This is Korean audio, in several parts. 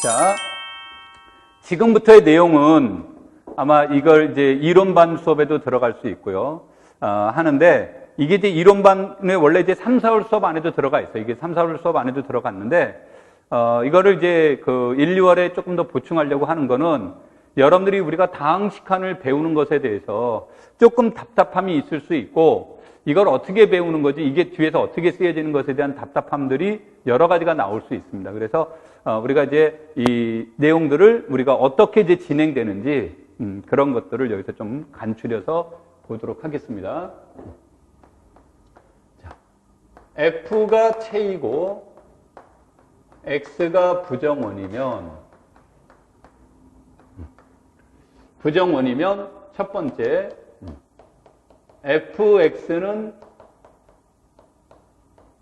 자, 지금부터의 내용은 아마 이걸 이제 이론반 수업에도 들어갈 수 있고요. 하는데, 이게 이제 이론반에 원래 이제 3, 4월 수업 안에도 들어가 있어요. 이게 3, 4월 수업 안에도 들어갔는데, 이거를 이제 그 1, 2월에 조금 더 보충하려고 하는 거는 여러분들이 우리가 다항식한을 배우는 것에 대해서 조금 답답함이 있을 수 있고, 이걸 어떻게 배우는 거지, 이게 뒤에서 어떻게 쓰여지는 것에 대한 답답함들이 여러 가지가 나올 수 있습니다. 그래서 우리가 이제 이 내용들을 우리가 어떻게 이제 진행되는지 그런 것들을 여기서 좀 간추려서 보도록 하겠습니다. 자, F가 체이고 X가 부정원이면 첫 번째 fx는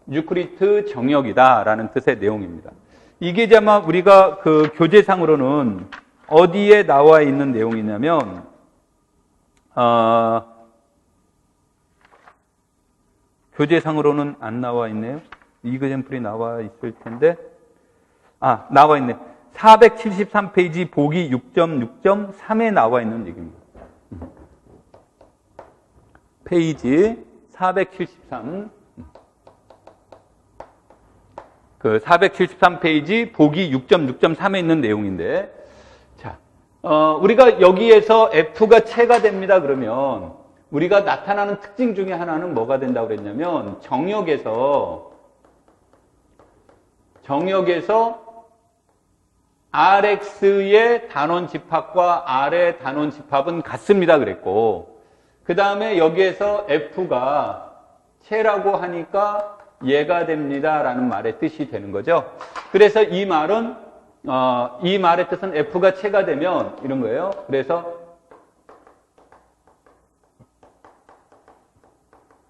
유클리드 정역이다라는 뜻의 내용입니다. 이게 이제 아마 우리가 그 교재상으로는 어디에 나와 있는 내용이냐면, 교재상으로는 안 나와 있네요. 이그젬플이 나와 있을 텐데, 나와 있네. 473페이지 보기 6.6.3에 나와 있는 얘기입니다. 페이지 473. 그 473페이지 보기 6.6.3에 있는 내용인데, 자, 우리가 여기에서 F가 체가 됩니다. 그러면 우리가 나타나는 특징 중에 하나는 뭐가 된다고 그랬냐면, 정역에서 Rx의 단원 집합과 R의 단원 집합은 같습니다. 그랬고, 그 다음에 여기에서 F가 체라고 하니까 얘가 됩니다. 라는 말의 뜻이 되는 거죠. 그래서 이 말은, 이 말의 뜻은 F가 체가 되면 이런 거예요. 그래서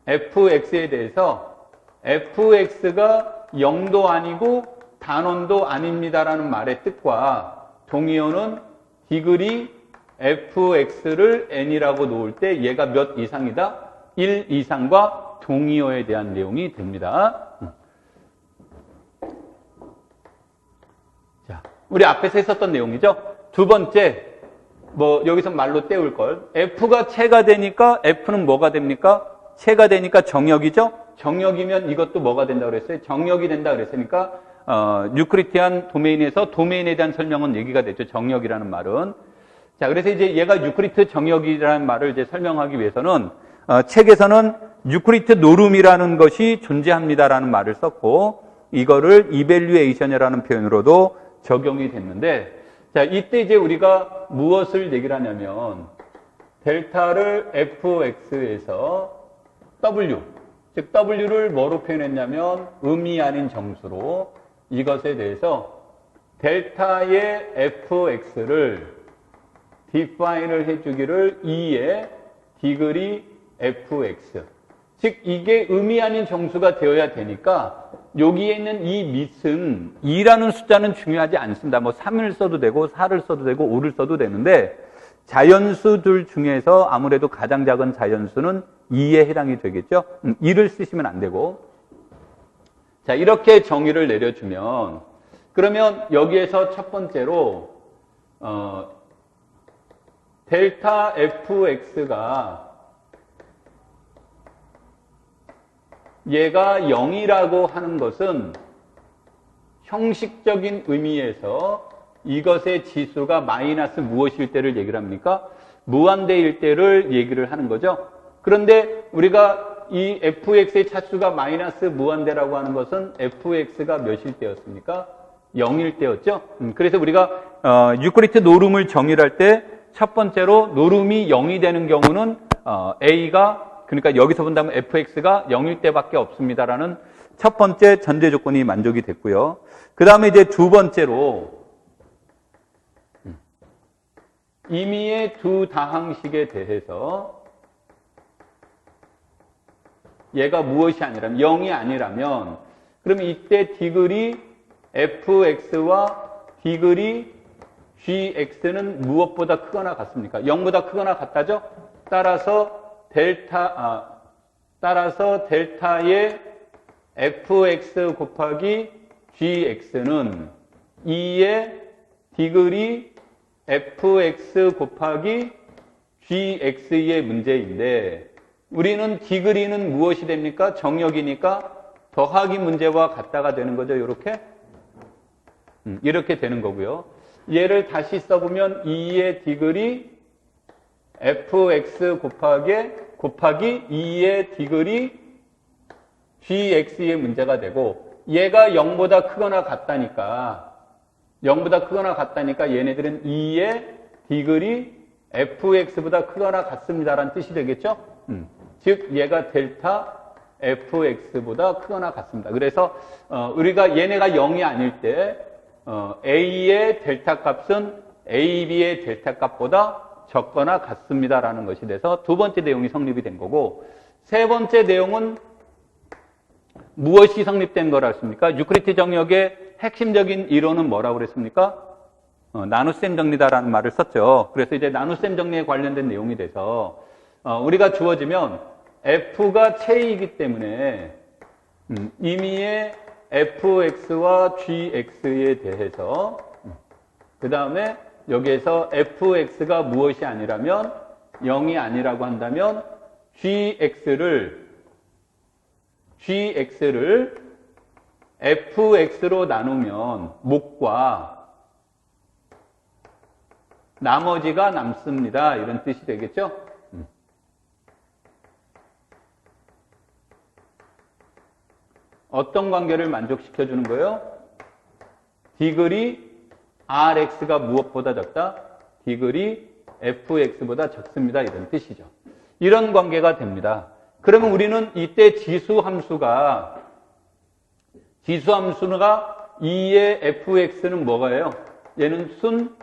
Fx에 대해서 Fx가 0도 아니고 단원도 아닙니다라는 말의 뜻과 동의어는 디그리 fx를 n이라고 놓을 때 얘가 몇 이상이다? 1 이상과 동의어에 대한 내용이 됩니다. 자, 우리 앞에서 했었던 내용이죠. 두 번째, 여기서 말로 때울 걸. f가 체가 되니까 f는 뭐가 됩니까? 체가 되니까 정역이죠. 정역이면 이것도 뭐가 된다고 그랬어요? 정역이 된다 그랬으니까 유클리디안 도메인에서 도메인에 대한 설명은 얘기가 됐죠. 정역이라는 말은. 자, 그래서 이제 얘가 유클리드 정역이라는 말을 이제 설명하기 위해서는 책에서는 유클리드 노름이라는 것이 존재합니다라는 말을 썼고, 이거를 이밸류에이션이라는 표현으로도 적용이 됐는데, 자, 이때 이제 우리가 무엇을 얘기를 하냐면, 델타를 fx에서 w, 즉 w를 뭐로 표현했냐면 음이 아닌 정수로, 이것에 대해서 델타의 fx를 define을 해주기를 2의 디그리 fx, 즉 이게 음이 아닌 정수가 되어야 되니까 여기에 있는 이 밑은 2라는 숫자는 중요하지 않습니다. 3을 써도 되고 4를 써도 되고 5를 써도 되는데, 자연수들 중에서 아무래도 가장 작은 자연수는 2에 해당이 되겠죠. 2를 쓰시면 안 되고. 자, 이렇게 정의를 내려주면, 그러면 여기에서 첫 번째로 델타 fx가 얘가 0이라고 하는 것은 형식적인 의미에서 이것의 지수가 마이너스 무엇일 때를 얘기를 합니까? 무한대일 때를 얘기를 하는 거죠. 그런데 우리가 이 fx의 차수가 마이너스 무한대라고 하는 것은 fx가 몇일 때였습니까? 0일 때였죠. 그래서 우리가 유클리드 노름을 정의할 때 첫 번째로 노름이 0이 되는 경우는 a가, 그러니까 여기서 본다면 fx가 0일 때밖에 없습니다라는 첫 번째 전제 조건이 만족이 됐고요. 그 다음에 이제 두 번째로 임의의 두 다항식에 대해서 얘가 무엇이 아니라면, 0이 아니라면, 그러면 이때 디그리 fx와 디그리 gx는 무엇보다 크거나 같습니까? 0보다 크거나 같다죠? 따라서 델타의 fx 곱하기 gx는 2의 디그리 fx 곱하기 gx의 문제인데 우리는 디그리는 무엇이 됩니까? 정역이니까 더하기 문제와 같다가 되는 거죠. 이렇게 되는 거고요. 얘를 다시 써보면 2의 디그리 fx 곱하기 2의 디그리 gx의 문제가 되고 얘가 0보다 크거나 같다니까 얘네들은 2의 디그리 fx보다 크거나 같습니다라는 뜻이 되겠죠? 즉 얘가 델타 fx보다 크거나 같습니다. 그래서 우리가 얘네가 0이 아닐 때 a의 델타 값은 ab의 델타 값보다 적거나 같습니다라는 것이 돼서 두 번째 내용이 성립이 된 거고 세 번째 내용은 무엇이 성립된 거라습니까? 유클리드 정역의 핵심적인 이론은 뭐라고 그랬습니까? 나눗셈 정리다라는 말을 썼죠. 그래서 이제 나눗셈 정리에 관련된 내용이 돼서 우리가 주어지면 f가 체이기 때문에 임의의 fx와 gx에 대해서 그 다음에 여기에서 fx가 무엇이 아니라면 0이 아니라고 한다면 gx를 fx로 나누면 목과 나머지가 남습니다. 이런 뜻이 되겠죠? 어떤 관계를 만족시켜 주는 거예요? 디그리 rx가 무엇보다 적다? 디그리 fx보다 적습니다. 이런 뜻이죠. 이런 관계가 됩니다. 그러면 우리는 이때 지수함수가 2의 fx는 뭐가예요? 얘는 순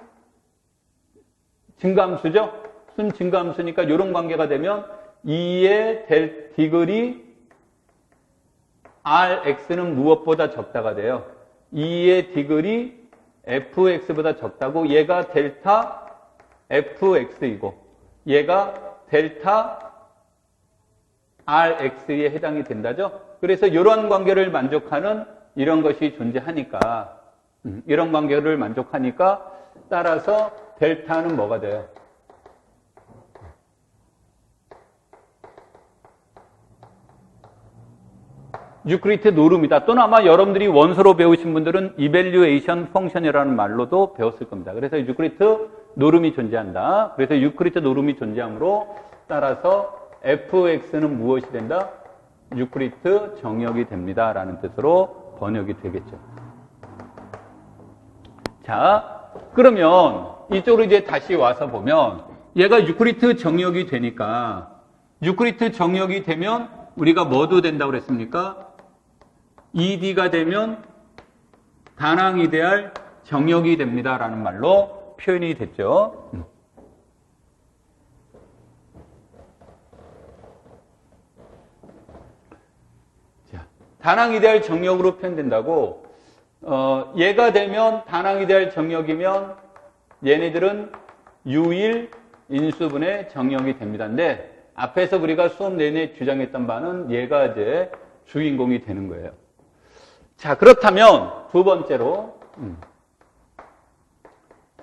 증가함수죠? 순 증가함수니까 이런 관계가 되면 2의 디그리 rx는 무엇보다 적다가 돼요? 2의 디그리 fx보다 적다고 얘가 델타 fx이고 얘가 델타 rx에 해당이 된다죠? 그래서 이런 관계를 만족하는 이런 것이 존재하니까 이런 관계를 만족하니까 따라서 델타는 뭐가 돼요? 유클리드 노름이다. 또는 아마 여러분들이 원서로 배우신 분들은 이밸류에이션 펑션이라는 말로도 배웠을 겁니다. 그래서 유클리드 노름이 존재한다. 그래서 유클리드 노름이 존재하므로 따라서 fx는 무엇이 된다? 유클리드 정역이 됩니다. 라는 뜻으로 번역이 되겠죠. 자, 그러면 이쪽으로 이제 다시 와서 보면 얘가 유클리드 정역이 되니까 유클리드 정역이 되면 우리가 뭐도 된다고 그랬습니까? ED가 되면 다낭 이데알 정역이 됩니다. 라는 말로 표현이 됐죠. 자, 다낭 이데알 정역으로 표현된다고 얘가 되면 다낭 이데알 정역이면 얘네들은 유일 인수분해 정역이 됩니다. 근데 앞에서 우리가 수업 내내 주장했던 바는 얘가 이제 주인공이 되는 거예요. 자, 그렇다면 두 번째로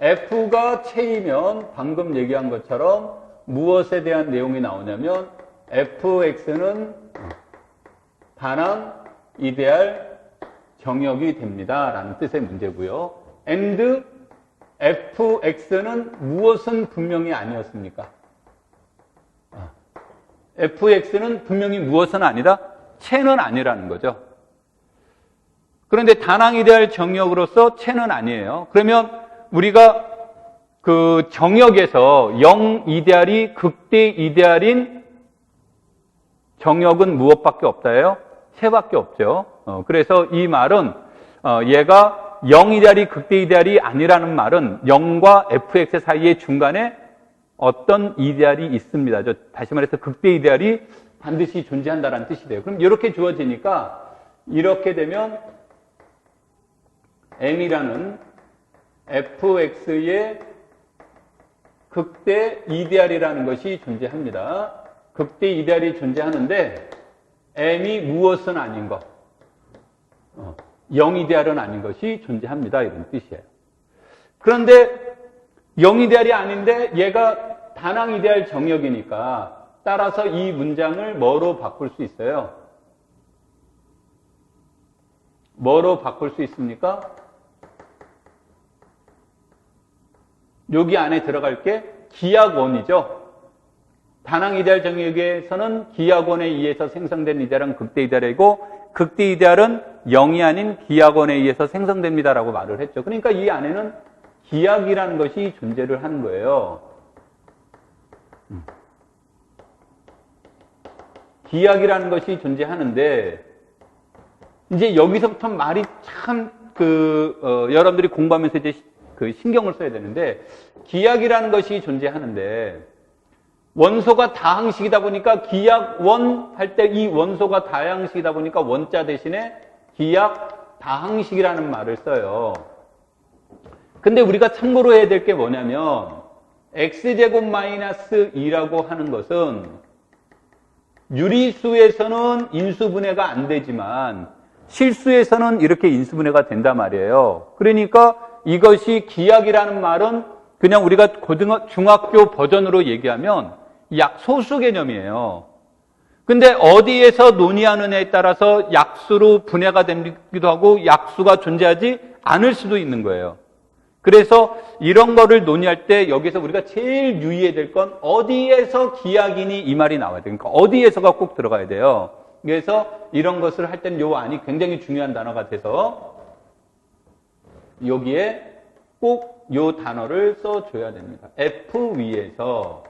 F가 체이면 방금 얘기한 것처럼 무엇에 대한 내용이 나오냐면 fx는 다낭 이데알 정역이 됩니다. 라는 뜻의 문제고요. and fx는 무엇은 분명히 아니었습니까? fx는 분명히 무엇은 아니다? 체는 아니라는 거죠. 그런데 다낭 이데알 정역으로서 체는 아니에요. 그러면 우리가 그 정역에서 0 이데알이 극대 이데알인 정역은 무엇밖에 없다예요? 체밖에 없죠. 그래서 이 말은 얘가 0 이데알이 극대 이데알이 아니라는 말은 0과 fx 사이의 중간에 어떤 이데알이 있습니다. 다시 말해서 극대 이데알이 반드시 존재한다는 뜻이 돼요. 그럼 이렇게 주어지니까 이렇게 되면 m이라는 fx의 극대 이데알이라는 것이 존재합니다. 극대 이데알이 존재하는데 m이 무엇은 아닌 것. 영이데알은 아닌 것이 존재합니다. 이런 뜻이에요. 그런데 영이데알이 아닌데 얘가 다낭이데알 정역이니까 따라서 이 문장을 뭐로 바꿀 수 있어요? 뭐로 바꿀 수 있습니까? 여기 안에 들어갈 게 기약원이죠. 다낭이데알 정역에서는 기약원에 의해서 생성된 이데알은 극대이데알이고 극대이데알은 영이 아닌 기약원에 의해서 생성됩니다라고 말을 했죠. 그러니까 이 안에는 기약이라는 것이 존재를 하는 거예요. 기약이라는 것이 존재하는데 이제 여기서부터 말이 참 여러분들이 공부하면서 이제 신경을 써야 되는데 기약이라는 것이 존재하는데 원소가 다항식이다 보니까 기약원 할 때 이 원소가 다항식이다 보니까 원자 대신에 기약 다항식이라는 말을 써요. 근데 우리가 참고로 해야 될 게 뭐냐면 x제곱 마이너스 2라고 하는 것은 유리수에서는 인수분해가 안 되지만 실수에서는 이렇게 인수분해가 된단 말이에요. 그러니까 이것이 기약이라는 말은 그냥 우리가 중학교 버전으로 얘기하면 소수 개념이에요. 근데 어디에서 논의하느냐에 따라서 약수로 분해가 되기도 하고 약수가 존재하지 않을 수도 있는 거예요. 그래서 이런 거를 논의할 때 여기서 우리가 제일 유의해야 될 건 어디에서 기약이니 이 말이 나와야 돼요. 그러니까 어디에서가 꼭 들어가야 돼요. 그래서 이런 것을 할 때는 요 안이 굉장히 중요한 단어가 돼서 여기에 꼭 요 단어를 써줘야 됩니다. F 위에서.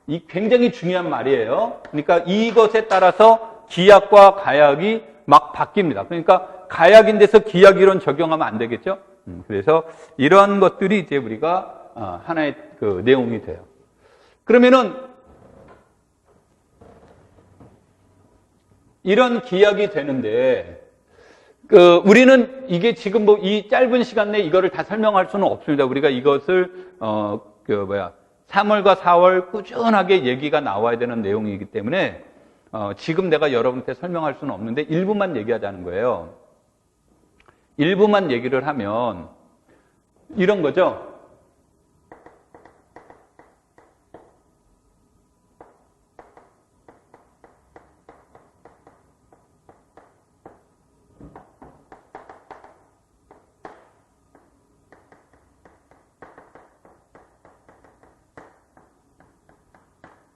이 굉장히 중요한 말이에요. 그러니까 이것에 따라서 기약과 가약이 막 바뀝니다. 그러니까 가약인 데서 기약 이론 적용하면 안 되겠죠? 그래서 이러한 것들이 이제 우리가 하나의 내용이 돼요. 그러면은 이런 기약이 되는데 우리는 이게 지금 이 짧은 시간 내에 이거를 다 설명할 수는 없습니다. 우리가 이것을 3월과 4월 꾸준하게 얘기가 나와야 되는 내용이기 때문에 지금 내가 여러분한테 설명할 수는 없는데 일부만 얘기하자는 거예요. 일부만 얘기를 하면 이런 거죠.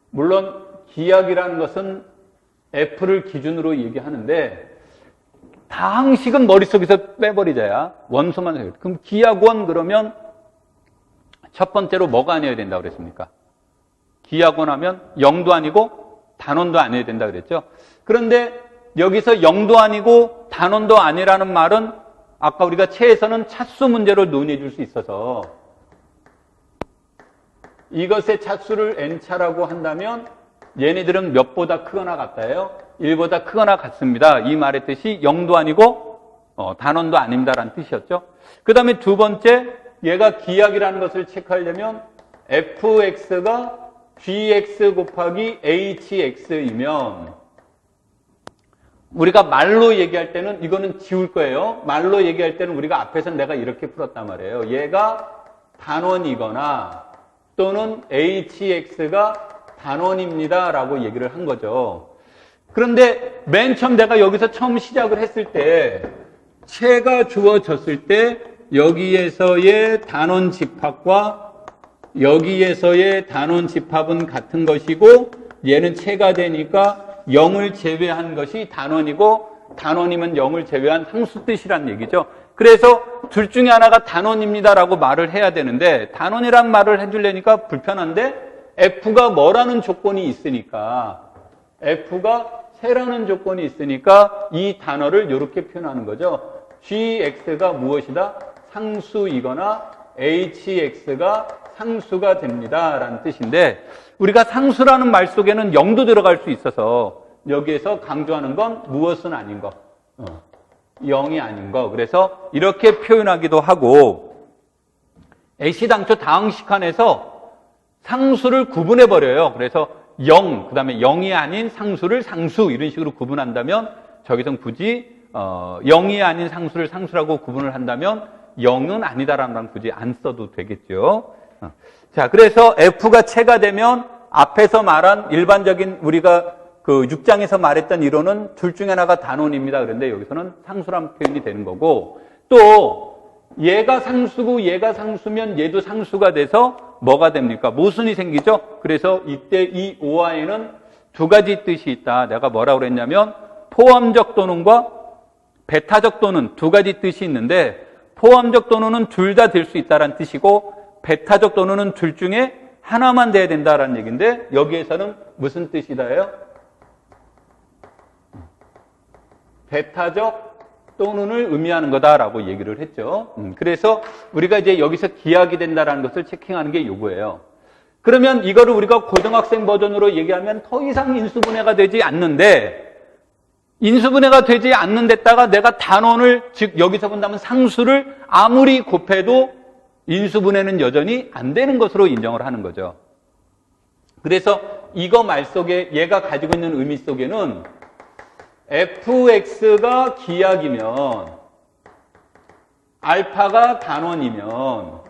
물론 기약이라는 것은 F를 기준으로 얘기하는데 다항식은 머릿속에서 빼버리자야. 원소만 해요. 그럼 기약원 그러면 첫 번째로 뭐가 아니어야 된다고 그랬습니까? 기약원 하면 영도 아니고 단원도 아니어야 된다고 그랬죠. 그런데 여기서 영도 아니고 단원도 아니라는 말은 아까 우리가 체에서는 차수 문제로 논의해 줄 수 있어서 이것의 차수를 n차라고 한다면 얘네들은 몇보다 크거나 같다예요? 1보다 크거나 같습니다. 이 말의 뜻이 영도 아니고 단원도 아닙니다라는 뜻이었죠. 그 다음에 두 번째, 얘가 기약이라는 것을 체크하려면 fx가 gx 곱하기 hx이면 우리가 말로 얘기할 때는 이거는 지울 거예요. 말로 얘기할 때는 우리가 앞에서 내가 이렇게 풀었단 말이에요. 얘가 단원이거나 또는 hx가 단원입니다 라고 얘기를 한 거죠. 그런데 맨 처음 내가 여기서 처음 시작을 했을 때 체가 주어졌을 때 여기에서의 단원 집합과 여기에서의 단원 집합은 같은 것이고 얘는 체가 되니까 0을 제외한 것이 단원이고 단원이면 0을 제외한 상수 뜻이란 얘기죠. 그래서 둘 중에 하나가 단원입니다라고 말을 해야 되는데 단원이란 말을 해주려니까 불편한데 F가 뭐라는 조건이 있으니까 F가 세라는 조건이 있으니까 이 단어를 이렇게 표현하는 거죠. gx가 무엇이다? 상수이거나 hx가 상수가 됩니다 라는 뜻인데 우리가 상수라는 말 속에는 0도 들어갈 수 있어서 여기에서 강조하는 건 무엇은 아닌 거 0이 아닌 거. 그래서 이렇게 표현하기도 하고 애시당초 다항식칸에서 상수를 구분해버려요. 그래서 0, 그 다음에 0이 아닌 상수를 상수 이런 식으로 구분한다면 저기선 굳이 0이 아닌 상수를 상수라고 구분을 한다면 0은 아니다라는 말 굳이 안 써도 되겠죠. 자, 그래서 F가 체가 되면 앞에서 말한 일반적인 우리가 그 6장에서 말했던 이론은 둘 중에 하나가 단원입니다. 그런데 여기서는 상수란 표현이 되는 거고, 또 얘가 상수고 얘가 상수면 얘도 상수가 돼서 뭐가 됩니까? 모순이 생기죠. 그래서 이때 이 오화에는 두 가지 뜻이 있다. 내가 뭐라고 그랬냐면 포함적 도능과 배타적 도능 두 가지 뜻이 있는데, 포함적 도능은 둘 다 될 수 있다는 뜻이고, 배타적 도능은 둘 중에 하나만 돼야 된다라는 얘기인데, 여기에서는 무슨 뜻이다예요? 배타적 또는을 의미하는 거다라고 얘기를 했죠. 그래서 우리가 이제 여기서 기하게 된다라는 것을 체킹하는 게 요거예요. 그러면 이거를 우리가 고등학생 버전으로 얘기하면 더 이상 인수분해가 되지 않는데, 인수분해가 되지 않는 데다가 내가 단원을, 즉 여기서 본다면 상수를 아무리 곱해도 인수분해는 여전히 안 되는 것으로 인정을 하는 거죠. 그래서 이거 말 속에 얘가 가지고 있는 의미 속에는 fx가 기하이면 알파가 단원이면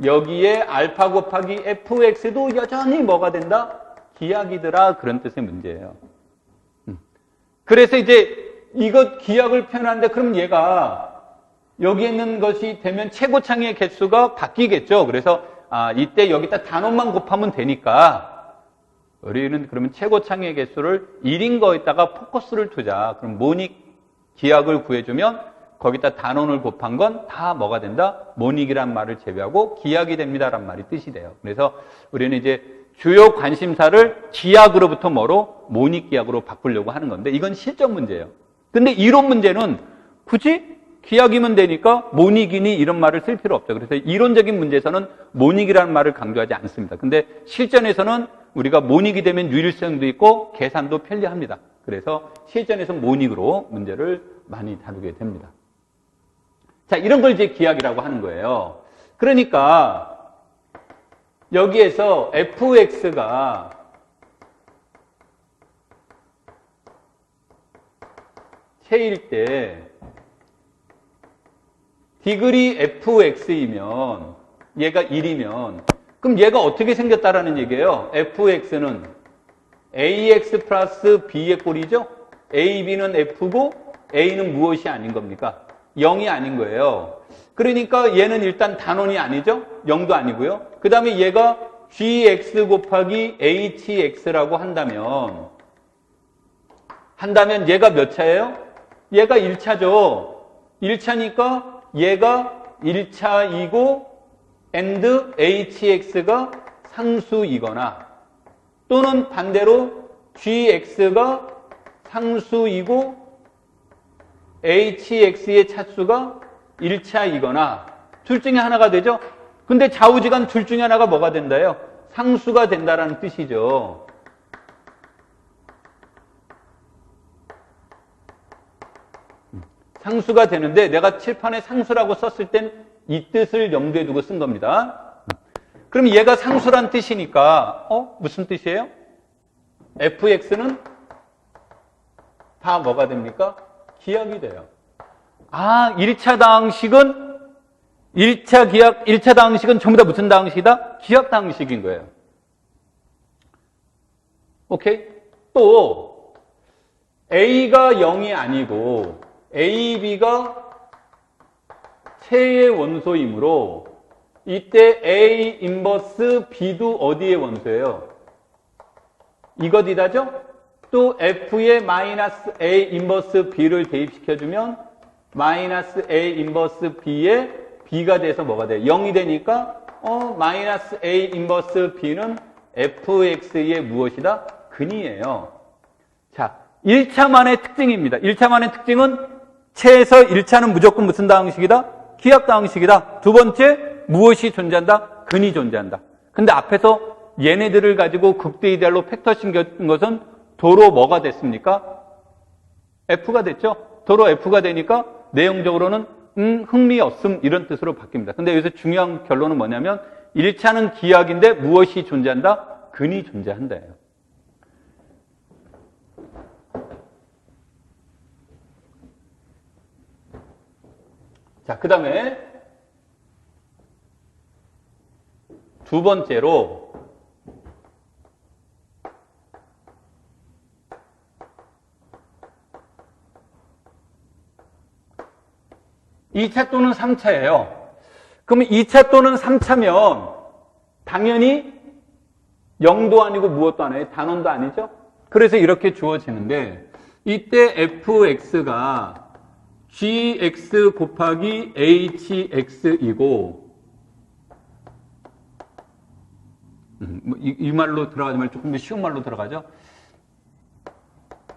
여기에 알파 곱하기 fx도 여전히 뭐가 된다? 기하이더라, 그런 뜻의 문제예요. 그래서 이제 이거 기하를 표현하는데, 그럼 얘가 여기에 있는 것이 되면 최고창의 개수가 바뀌겠죠. 그래서 이때 여기다 단원만 곱하면 되니까 우리는 그러면 최고창의 개수를 1인 거에다가 포커스를 두자. 그럼 모닉 기하를 구해주면 거기다 단원을 곱한 건 다 뭐가 된다? 모닉이란 말을 제외하고 기하이 됩니다란 말이 뜻이 돼요. 그래서 우리는 이제 주요 관심사를 기하으로부터 뭐로? 모닉 기하으로 바꾸려고 하는 건데, 이건 실전 문제예요. 근데 이론 문제는 굳이 기하이면 되니까 모닉이니 이런 말을 쓸 필요 없죠. 그래서 이론적인 문제에서는 모닉이라는 말을 강조하지 않습니다. 근데 실전에서는 우리가 모닉이 되면 유일성도 있고 계산도 편리합니다. 그래서 실전에서 모닉으로 문제를 많이 다루게 됩니다. 자, 이런 걸 이제 기하이라고 하는 거예요. 그러니까 여기에서 fx가 체일 때 디그리 fx이면 얘가 1이면 그럼 얘가 어떻게 생겼다라는 얘기예요. fx는 ax 플러스 b의 꼴이죠. a, b는 f고 a는 무엇이 아닌 겁니까? 0이 아닌 거예요. 그러니까 얘는 일단 단원이 아니죠. 0도 아니고요. 그 다음에 얘가 gx 곱하기 hx라고 한다면 얘가 몇 차예요? 얘가 1차죠. 1차니까 얘가 1차이고 and hx가 상수이거나, 또는 반대로 gx가 상수이고 hx의 차수가 1차이거나 둘 중에 하나가 되죠. 근데 좌우지간 둘 중에 하나가 뭐가 된다요? 상수가 된다라는 뜻이죠. 상수가 되는데 내가 칠판에 상수라고 썼을 땐 이 뜻을 염두에 두고 쓴 겁니다. 그럼 얘가 상수란 뜻이니까 무슨 뜻이에요? fx는 다 뭐가 됩니까? 기하이 돼요. 1차 다항식은 1차 다항식은 전부 다 무슨 다항식이다? 기하 다항식인 거예요. 오케이? 또 a가 0이 아니고 a, b가 체의 원소이므로 이때 a 인버스 b도 어디의 원소예요? 이것이다죠? 또 f에 마이너스 a 인버스 b를 대입시켜주면 마이너스 a 인버스 b에 b가 돼서 뭐가 돼요? 0이 되니까 마이너스 a 인버스 b는 fx의 무엇이다? 근이에요. 자, 1차만의 특징입니다. 1차만의 특징은 체에서 1차는 무조건 무슨 다항식이다? 기하 다항식이다. 두 번째, 무엇이 존재한다? 근이 존재한다. 근데 앞에서 얘네들을 가지고 극대 이데알로 팩터 신경 것은 도로 뭐가 됐습니까? F가 됐죠? 도로 F가 되니까 내용적으로는 흥미없음 이런 뜻으로 바뀝니다. 근데 여기서 중요한 결론은 뭐냐면 1차는 기하인데 무엇이 존재한다? 근이 존재한다예요. 자, 그 다음에 두 번째로 (2차) 또는 (3차예요) 그러면 2차 또는 3차면 당연히 0도 아니고 무엇도 아니에요. 단원도 아니죠. 그래서 이렇게 주어지는데 이때 fx가 gx 곱하기 hx이고 이 말로 들어가지 말고 조금 더 쉬운 말로 들어가죠.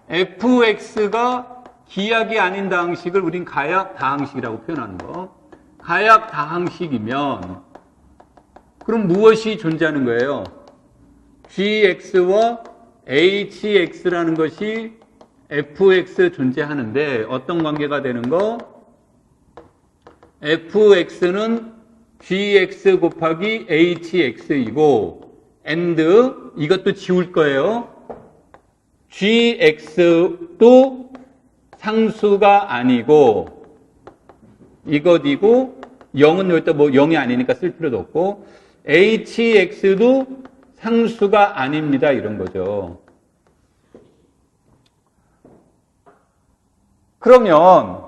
fx가 기약이 아닌 다항식을 우린 가약 다항식이라고 표현하는 거. 가약 다항식이면 그럼 무엇이 존재하는 거예요? gx와 hx라는 것이 fx 존재하는데 어떤 관계가 되는 거? fx는 gx 곱하기 hx이고 and 이것도 지울 거예요. gx도 상수가 아니고 이것이고 0은 여기다 뭐 0이 아니니까 쓸 필요도 없고 hx도 상수가 아닙니다. 이런 거죠. 그러면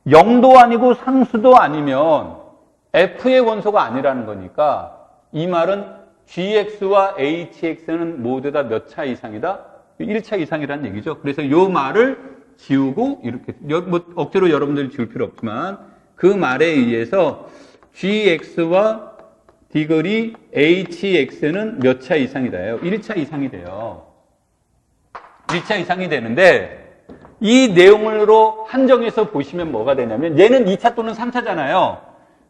0도 아니고 상수도 아니면 f의 원소가 아니라는 거니까 이 말은 gx와 hx는 모두 다 몇 차 이상이다? 1차 이상이라는 얘기죠. 그래서 이 말을 지우고 이렇게 뭐 억지로 여러분들이 지울 필요 없지만 그 말에 의해서 gx와 디글이 hx는 몇 차 이상이다요? 1차 이상이 돼요. 1차 이상이 되는데 이 내용으로 한정해서 보시면 뭐가 되냐면 얘는 2차 또는 3차잖아요.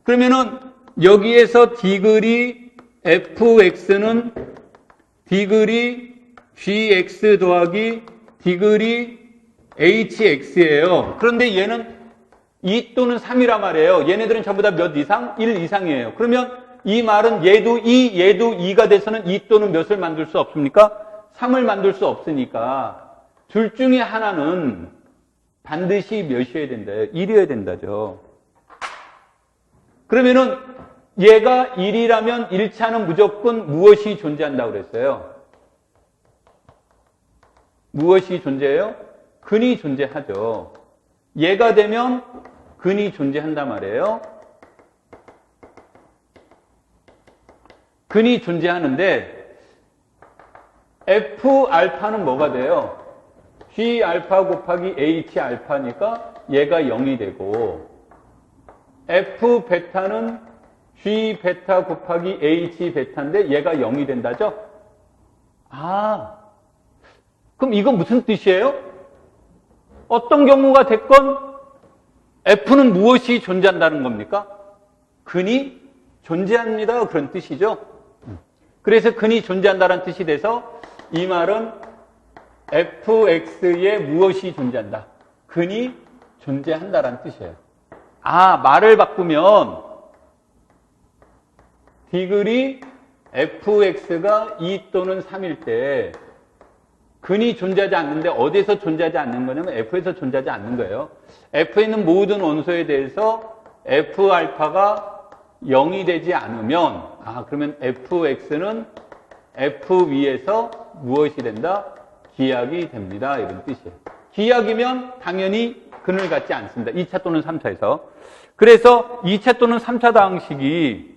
그러면은 여기에서 디글이 fx는 디글이 gx 더하기 디글이 hx예요. 그런데 얘는 2 또는 3이란 말이에요. 얘네들은 전부 다 몇 이상? 1 이상이에요. 그러면 이 말은 얘도 2, 얘도 2가 돼서는 2 또는 몇을 만들 수 없습니까? 3을 만들 수 없으니까 둘 중에 하나는 반드시 몇이어야 된다요? 1이어야 된다죠. 그러면은 얘가 1이라면 1차는 무조건 무엇이 존재한다고 그랬어요? 무엇이 존재해요? 근이 존재하죠. 얘가 되면 근이 존재한단 말이에요. 근이 존재하는데 F알파는 뭐가 돼요? G알파 곱하기 H알파니까 얘가 0이 되고 F베타는 G베타 곱하기 H베타인데 얘가 0이 된다죠? 아, 그럼 이건 무슨 뜻이에요? 어떤 경우가 됐건 F는 무엇이 존재한다는 겁니까? 근이 존재합니다. 그런 뜻이죠. 그래서 근이 존재한다는 뜻이 돼서 이 말은 fx에 무엇이 존재한다? 근이 존재한다는 뜻이에요. 아, 말을 바꾸면 디글이 fx가 2 또는 3일 때 근이 존재하지 않는데 어디에서 존재하지 않는 거냐면 f에서 존재하지 않는 거예요. f에 있는 모든 원소에 대해서 f알파가 0이 되지 않으면 그러면 fx는 f 위에서 무엇이 된다? 기약이 됩니다. 이런 뜻이에요. 기약이면 당연히 근을 갖지 않습니다. 2차 또는 3차에서. 그래서 2차 또는 3차 다항식이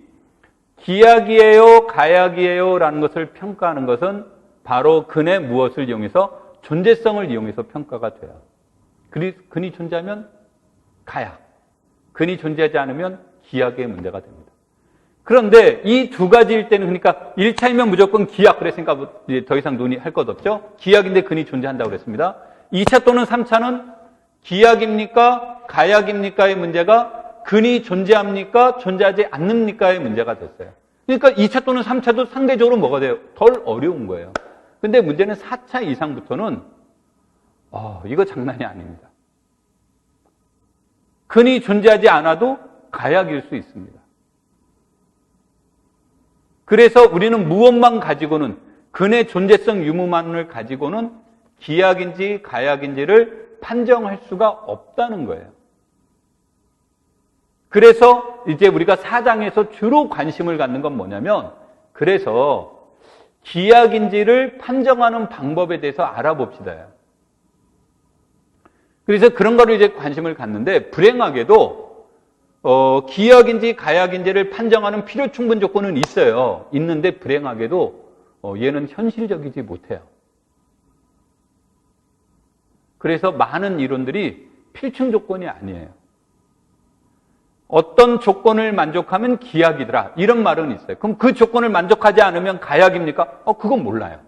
기약이에요? 가약이에요? 라는 것을 평가하는 것은 바로 근의 무엇을 이용해서 존재성을 이용해서 평가가 돼요. 근이 존재하면 가약, 근이 존재하지 않으면 기약의 문제가 됩니다. 그런데 이 두 가지일 때는 그러니까 1차이면 무조건 기약 그랬으니까 더 이상 논의할 것 없죠. 기약인데 근이 존재한다고 그랬습니다. 2차 또는 3차는 기약입니까? 가약입니까의 문제가 근이 존재합니까? 존재하지 않습니까의 문제가 됐어요. 그러니까 2차 또는 3차도 상대적으로 뭐가 돼요? 덜 어려운 거예요. 근데 문제는 4차 이상부터는 이거 장난이 아닙니다. 근이 존재하지 않아도 가약일 수 있습니다. 그래서 우리는 무엇만 가지고는 근의 존재성 유무만을 가지고는 기약인지 가약인지를 판정할 수가 없다는 거예요. 그래서 이제 우리가 4장에서 주로 관심을 갖는 건 뭐냐면, 그래서 기약인지를 판정하는 방법에 대해서 알아봅시다. 그래서 그런 거를 이제 관심을 갖는데, 불행하게도 기약인지 가약인지를 판정하는 필요 충분 조건은 있어요. 있는데 불행하게도 얘는 현실적이지 못해요. 그래서 많은 이론들이 필충 조건이 아니에요. 어떤 조건을 만족하면 기약이더라, 이런 말은 있어요. 그럼 그 조건을 만족하지 않으면 가약입니까? 그건 몰라요.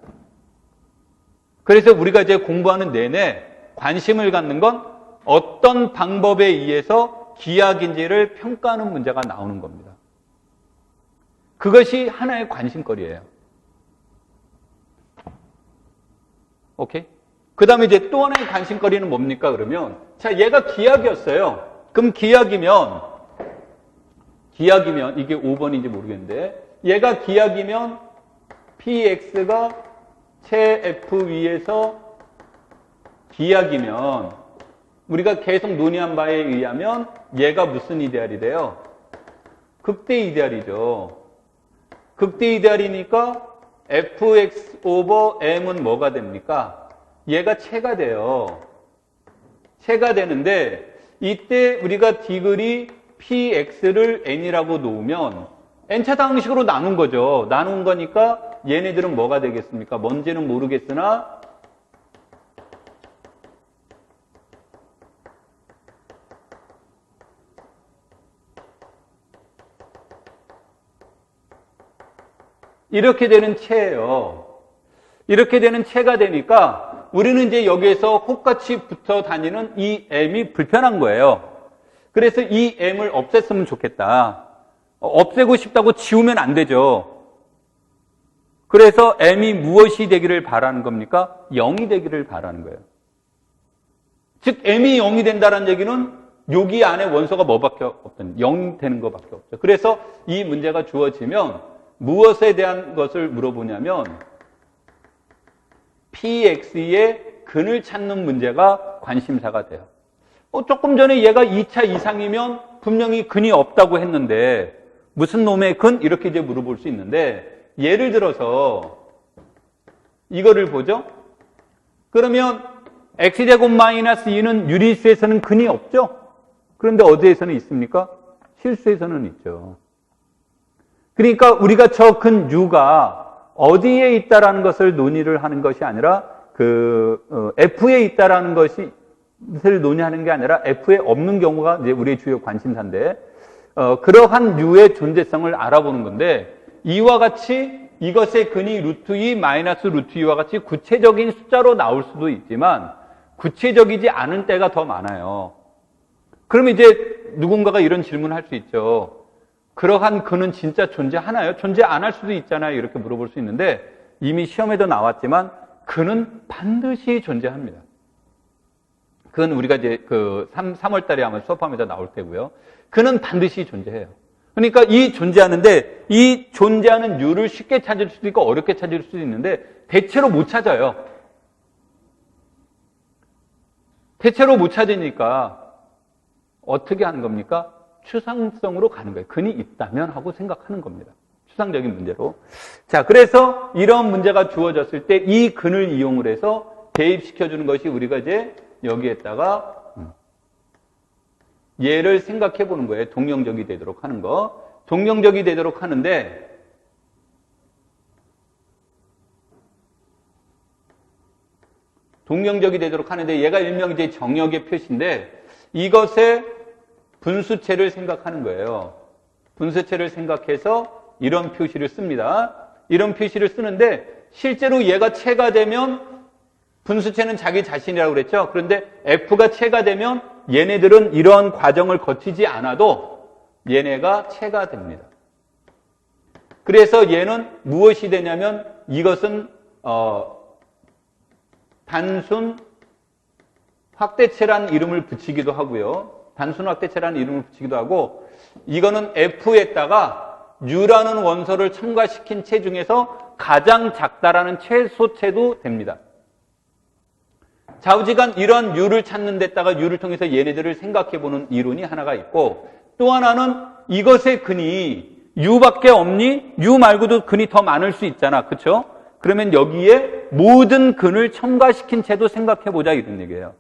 그래서 우리가 이제 공부하는 내내 관심을 갖는 건 어떤 방법에 의해서 기약인지를 평가하는 문제가 나오는 겁니다. 그것이 하나의 관심거리예요. 오케이? 그 다음에 이제 또 하나의 관심거리는 뭡니까? 그러면, 자, 얘가 기약이었어요. 그럼 기약이면, 이게 5번인지 모르겠는데, 얘가 기약이면 px가 체 f 위에서 기약이면, 우리가 계속 논의한 바에 의하면 얘가 무슨 이데알이래요? 극대 이데알이죠. 극대 이데알이니까 fx 오버 m은 뭐가 됩니까? 얘가 체가 돼요. 체가 되는데, 이때 우리가 디글이 px를 n이라고 놓으면 n차 방식으로 나눈 거죠. 나눈 거니까 얘네들은 뭐가 되겠습니까? 뭔지는 모르겠으나 이렇게 되는 체예요. 이렇게 되는 체가 되니까 우리는 이제 여기에서 혹같이 붙어 다니는 이 m이 불편한 거예요. 그래서 이 m을 없앴으면 좋겠다. 없애고 싶다고 지우면 안 되죠. 그래서 m이 무엇이 되기를 바라는 겁니까? 0이 되기를 바라는 거예요. 즉 m이 0이 된다는 얘기는 여기 안에 원소가 뭐밖에 없던 0이 되는 것밖에 없죠. 그래서 이 문제가 주어지면 무엇에 대한 것을 물어보냐면 px의 근을 찾는 문제가 관심사가 돼요. 조금 전에 얘가 2차 이상이면 분명히 근이 없다고 했는데 무슨 놈의 근? 이렇게 이제 물어볼 수 있는데, 예를 들어서 이거를 보죠. 그러면 x제곱 마이너스 2는 유리수에서는 근이 없죠. 그런데 어디에서는 있습니까? 실수에서는 있죠. 그러니까 우리가 저 근 u가 어디에 있다라는 것을 논의를 하는 것이 아니라 f에 있다라는 것을 논의하는 게 아니라 f에 없는 경우가 이제 우리의 주요 관심사인데, 그러한 u의 존재성을 알아보는 건데, 이와 같이 이것의 근이 루트 2 마이너스 루트 2와 같이 구체적인 숫자로 나올 수도 있지만 구체적이지 않은 때가 더 많아요. 그럼 이제 누군가가 이런 질문을 할 수 있죠. 그러한 근은 진짜 존재하나요? 존재 안 할 수도 있잖아요. 이렇게 물어볼 수 있는데, 이미 시험에도 나왔지만 근은 반드시 존재합니다. 그건 우리가 이제 3월 달에 아마 수업하면서 나올 테고요. 그는 반드시 존재해요. 그러니까 이 존재하는데, 이 존재하는 유를 쉽게 찾을 수도 있고 어렵게 찾을 수도 있는데 대체로 못 찾아요. 대체로 못 찾으니까 어떻게 하는 겁니까? 추상성으로 가는 거예요. 근이 있다면 하고 생각하는 겁니다. 추상적인 문제로. 자, 그래서 이런 문제가 주어졌을 때 이 근을 이용을 해서 대입시켜주는 것이 우리가 이제 여기에다가 얘를 생각해 보는 거예요. 동형적이 되도록 하는 거. 동형적이 되도록 하는데, 얘가 일명 이제 정역의 표시인데, 이것의 분수체를 생각하는 거예요. 분수체를 생각해서 이런 표시를 씁니다. 이런 표시를 쓰는데, 실제로 얘가 체가 되면 분수체는 자기 자신이라고 그랬죠. 그런데 F가 체가 되면 얘네들은 이런 과정을 거치지 않아도 얘네가 체가 됩니다. 그래서 얘는 무엇이 되냐면, 이것은 단순 확대체라는 이름을 붙이기도 하고요. 단순 확대체라는 이름을 붙이기도 하고, 이거는 F에다가 U라는 원소를 첨가시킨 체 중에서 가장 작다라는 최소체도 됩니다. 좌우지간 이런 U를 찾는 데다가 U를 통해서 얘네들을 생각해보는 이론이 하나가 있고, 또 하나는 이것의 근이 U밖에 없니? U 말고도 근이 더 많을 수 있잖아. 그렇죠? 그러면 여기에 모든 근을 첨가시킨 채도 생각해보자 이런 얘기예요.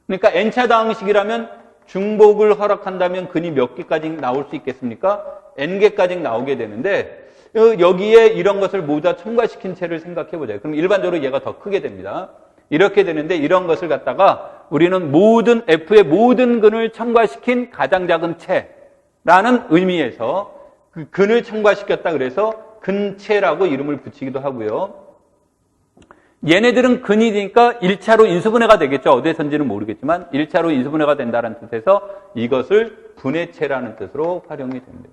그러니까 n차 다항식이라면 중복을 허락한다면 근이 몇 개까지 나올 수 있겠습니까? n개까지 나오게 되는데 여기에 이런 것을 모두 다 첨가시킨 채를 생각해보자. 그럼 일반적으로 얘가 더 크게 됩니다. 이렇게 되는데 이런 것을 갖다가 우리는 모든 F의 모든 근을 첨가시킨 가장 작은 채라는 의미에서 그 근을 첨가시켰다 그래서 근체라고 이름을 붙이기도 하고요. 얘네들은 근이 되니까 1차로 인수분해가 되겠죠. 어디선지는 모르겠지만 1차로 인수분해가 된다는 뜻에서 이것을 분해체라는 뜻으로 활용이 됩니다.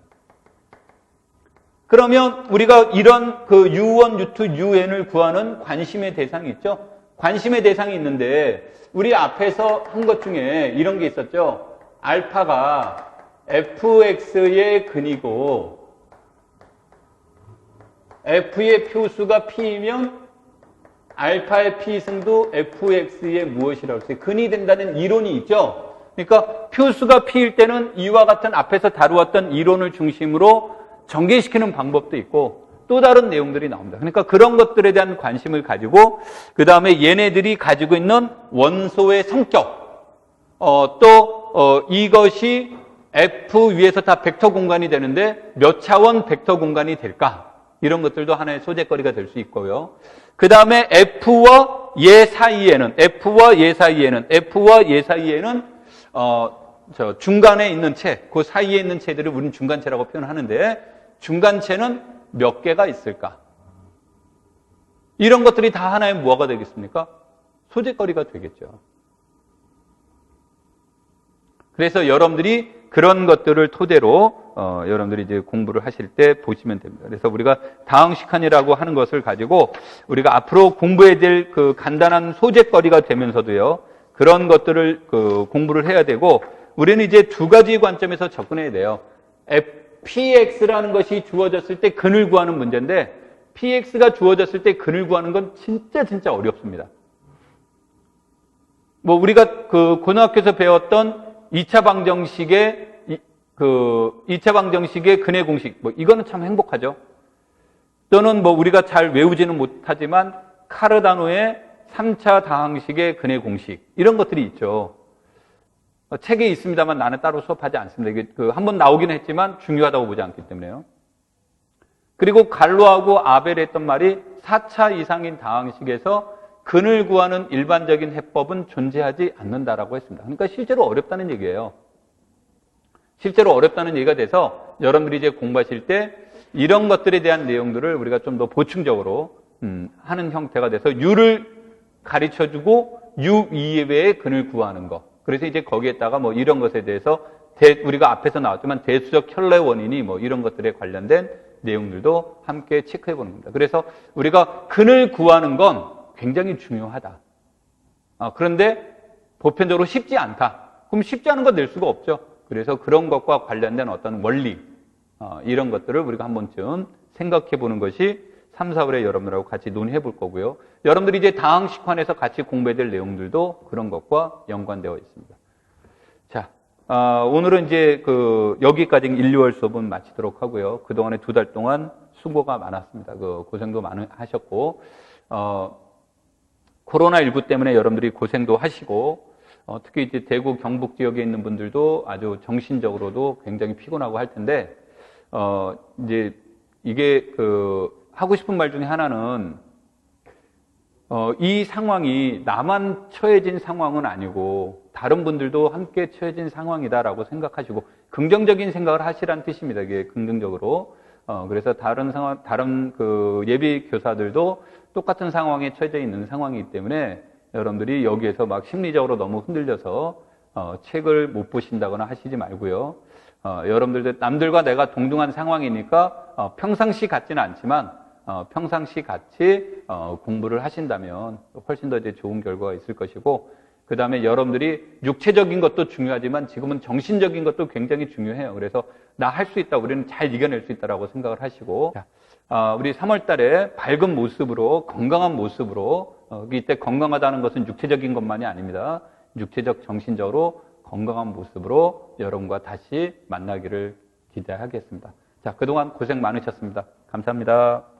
그러면 우리가 이런 그 U1, U2, UN을 구하는 관심의 대상이 있죠. 관심의 대상이 있는데 우리 앞에서 한 것 중에 이런 게 있었죠. 알파가 fx의 근이고 f의 표수가 p이면 알파의 p승도 fx의 무엇이라고 했어요? 근이 된다는 이론이 있죠. 그러니까 표수가 p일 때는 이와 같은 앞에서 다루었던 이론을 중심으로 전개시키는 방법도 있고 또 다른 내용들이 나옵니다. 그러니까 그런 것들에 대한 관심을 가지고 그 다음에 얘네들이 가지고 있는 원소의 성격 이것이 F 위에서 다 벡터 공간이 되는데 몇 차원 벡터 공간이 될까? 이런 것들도 하나의 소재거리가 될 수 있고요. 그 다음에 F와 얘 사이에는 중간에 있는 채, 그 사이에 있는 채들을 우리는 중간체라고 표현하는데 중간체는 몇 개가 있을까? 이런 것들이 다 하나의 뭐가 되겠습니까? 소재거리가 되겠죠. 그래서 여러분들이 그런 것들을 토대로 여러분들이 이제 공부를 하실 때 보시면 됩니다. 그래서 우리가 다항식환이라고 하는 것을 가지고 우리가 앞으로 공부해야 될 그 간단한 소재거리가 되면서도요. 그런 것들을 공부를 해야 되고 우리는 이제 두 가지 관점에서 접근해야 돼요. px라는 것이 주어졌을 때 근을 구하는 문제인데 px가 주어졌을 때 근을 구하는 건 진짜 어렵습니다. 뭐 우리가 그 고등학교에서 배웠던 2차 방정식의 근의 공식, 뭐 이거는 참 행복하죠. 또는 뭐 우리가 잘 외우지는 못하지만 카르다노의 3차 다항식의 근의 공식 이런 것들이 있죠. 책에 있습니다만 나는 따로 수업하지 않습니다. 이게 한번 나오긴 했지만 중요하다고 보지 않기 때문에요. 그리고 갈로하고 아벨이 했던 말이 4차 이상인 다항식에서 근을 구하는 일반적인 해법은 존재하지 않는다라고 했습니다. 그러니까 실제로 어렵다는 얘기예요. 실제로 어렵다는 얘기가 돼서 여러분들이 이제 공부하실 때 이런 것들에 대한 내용들을 우리가 좀 더 보충적으로 하는 형태가 돼서 U를 가르쳐주고 U 이외의 근을 구하는 거. 그래서 이제 거기에다가 뭐 이런 것에 대해서 우리가 앞에서 나왔지만 대수적 켤레 원인이 뭐 이런 것들에 관련된 내용들도 함께 체크해 보는 겁니다. 그래서 우리가 근을 구하는 건 굉장히 중요하다. 그런데 보편적으로 쉽지 않다. 그럼 쉽지 않은 거 낼 수가 없죠. 그래서 그런 것과 관련된 어떤 원리 이런 것들을 우리가 한 번쯤 생각해 보는 것이 3, 4월에 여러분들하고 같이 논의해 볼 거고요. 여러분들이 이제 다항식환에서 같이 공부해야 될 내용들도 그런 것과 연관되어 있습니다. 자, 오늘은 이제 여기까지 1, 2월 수업은 마치도록 하고요. 그동안에 2달 동안 수고가 많았습니다. 고생도 많이 하셨고, 코로나19 때문에 여러분들이 고생도 하시고, 특히 이제 대구 경북 지역에 있는 분들도 아주 정신적으로도 굉장히 피곤하고 할 텐데, 이제 이게 하고 싶은 말 중에 하나는, 이 상황이 나만 처해진 상황은 아니고, 다른 분들도 함께 처해진 상황이다라고 생각하시고, 긍정적인 생각을 하시라는 뜻입니다. 이게 긍정적으로. 그래서 다른 예비 교사들도 똑같은 상황에 처해져 있는 상황이기 때문에 여러분들이 여기에서 막 심리적으로 너무 흔들려서 책을 못 보신다거나 하시지 말고요. 여러분들도 남들과 내가 동등한 상황이니까 평상시 같지는 않지만 평상시 같이 공부를 하신다면 훨씬 더 이제 좋은 결과가 있을 것이고, 그 다음에 여러분들이 육체적인 것도 중요하지만 지금은 정신적인 것도 굉장히 중요해요. 그래서 나 할 수 있다, 우리는 잘 이겨낼 수 있다라고 생각을 하시고, 우리 3월 달에 밝은 모습으로, 건강한 모습으로, 이때 건강하다는 것은 육체적인 것만이 아닙니다. 육체적, 정신적으로 건강한 모습으로 여러분과 다시 만나기를 기대하겠습니다. 자, 그동안 고생 많으셨습니다. 감사합니다.